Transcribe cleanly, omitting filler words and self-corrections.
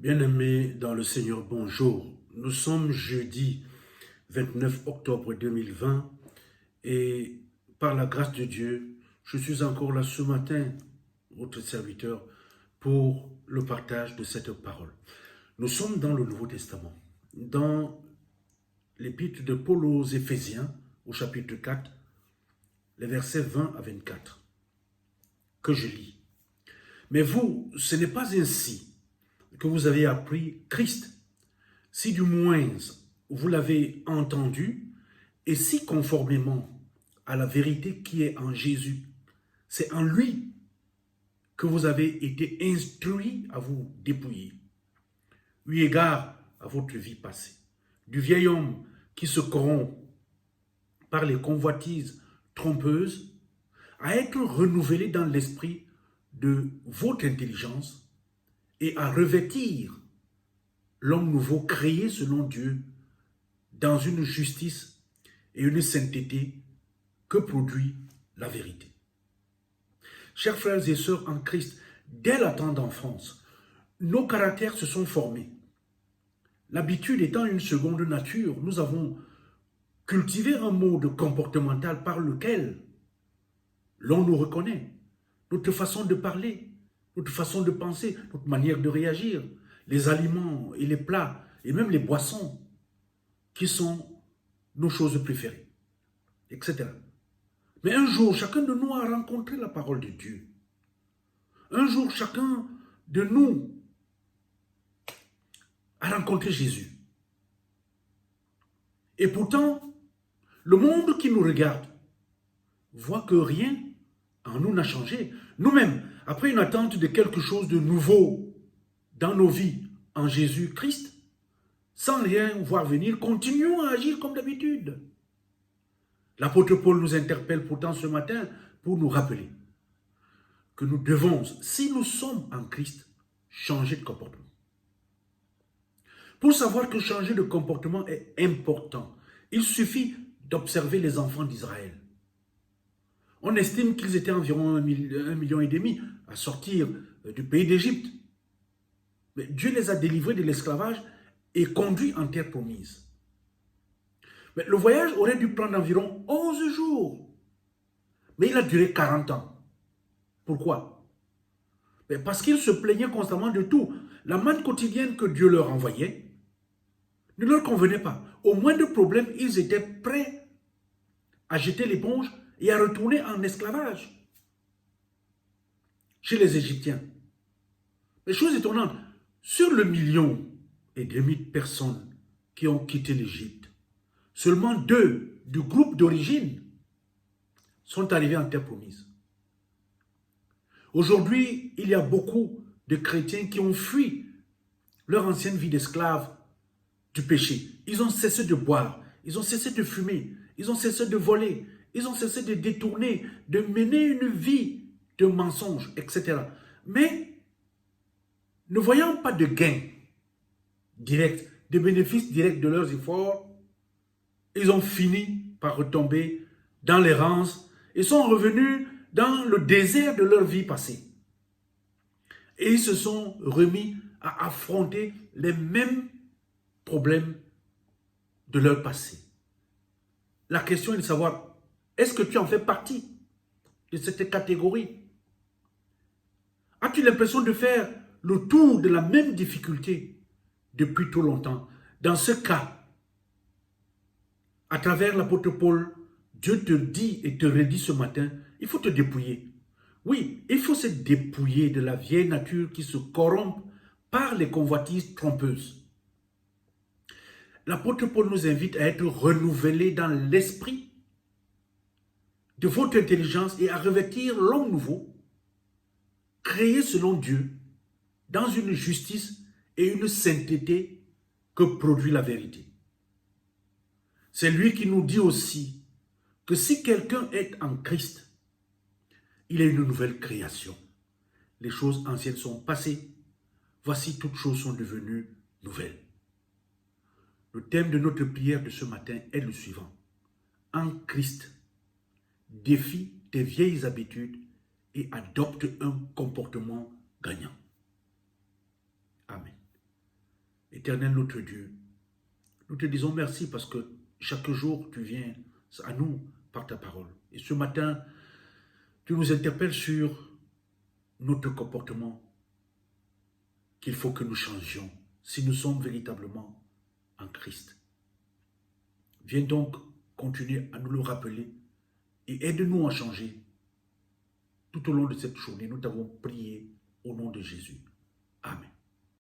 Bien-aimés dans le Seigneur, bonjour. Nous sommes jeudi 29 octobre 2020 et par la grâce de Dieu, je suis encore là ce matin, votre serviteur, pour le partage de cette parole. Nous sommes dans le Nouveau Testament, dans l'épître de Paul aux Éphésiens, au chapitre 4, les versets 20 à 24, que je lis. Mais vous, ce n'est pas ainsi que vous avez appris Christ, si du moins vous l'avez entendu, et si conformément à la vérité qui est en Jésus, c'est en lui que vous avez été instruits à vous dépouiller, eu égard à votre vie passée, du vieil homme qui se corrompt par les convoitises trompeuses, à être renouvelé dans l'esprit de votre intelligence et à revêtir l'homme nouveau créé selon Dieu dans une justice et une sainteté que produit la vérité. Chers frères et sœurs en Christ, dès la tendre enfance, nos caractères se sont formés. L'habitude étant une seconde nature, nous avons cultivé un mode comportemental par lequel l'on nous reconnaît, notre façon de parler, notre façon de penser, notre manière de réagir, les aliments et les plats, et même les boissons, qui sont nos choses préférées, etc. Mais un jour, chacun de nous a rencontré la parole de Dieu. Un jour, chacun de nous a rencontré Jésus. Et pourtant, le monde qui nous regarde voit que rien en nous n'a changé. Nous-mêmes, après une attente de quelque chose de nouveau dans nos vies en Jésus-Christ, sans rien voir venir, continuons à agir comme d'habitude. L'apôtre Paul nous interpelle pourtant ce matin pour nous rappeler que nous devons, si nous sommes en Christ, changer de comportement. Pour savoir que changer de comportement est important, il suffit d'observer les enfants d'Israël. On estime qu'ils étaient environ 1,5 million à sortir du pays d'Égypte. Mais Dieu les a délivrés de l'esclavage et conduits en terre promise. Mais le voyage aurait dû prendre environ 11 jours. Mais il a duré 40 ans. Pourquoi? Parce qu'ils se plaignaient constamment de tout. La manne quotidienne que Dieu leur envoyait ne leur convenait pas. Au moindre problème, ils étaient prêts à jeter l'éponge et à retourner en esclavage chez les Égyptiens. Mais chose étonnante, sur le 1,5 million de personnes qui ont quitté l'Égypte, seulement 2 du groupe d'origine sont arrivés en terre promise. Aujourd'hui, il y a beaucoup de chrétiens qui ont fui leur ancienne vie d'esclaves du péché. Ils ont cessé de boire, ils ont cessé de fumer, ils ont cessé de voler, ils ont cessé de détourner, de mener une vie de mensonges, etc. Mais ne voyant pas de gain direct, de bénéfices directs de leurs efforts, ils ont fini par retomber dans l'errance et sont revenus dans le désert de leur vie passée. Et ils se sont remis à affronter les mêmes problèmes de leur passé. La question est de savoir, est-ce que tu en fais partie de cette catégorie? As-tu l'impression de faire le tour de la même difficulté depuis trop longtemps? Dans ce cas, à travers l'apôtre Paul, Dieu te dit et te redit ce matin, il faut te dépouiller. Oui, il faut se dépouiller de la vieille nature qui se corrompt par les convoitises trompeuses. L'apôtre Paul nous invite à être renouvelés dans l'esprit de votre intelligence et à revêtir l'homme nouveau, créé selon Dieu, dans une justice et une sainteté que produit la vérité. C'est lui qui nous dit aussi que si quelqu'un est en Christ, il est une nouvelle création. Les choses anciennes sont passées. Voici, toutes choses sont devenues nouvelles. Le thème de notre prière de ce matin est le suivant. En Christ, défie tes vieilles habitudes et adopte un comportement gagnant. Amen. Éternel notre Dieu, nous te disons merci parce que chaque jour tu viens à nous par ta parole. Et ce matin, tu nous interpelles sur notre comportement qu'il faut que nous changions si nous sommes véritablement en Christ. Viens donc continuer à nous le rappeler et aide-nous à changer. Tout au long de cette journée, nous t'avons prié au nom de Jésus.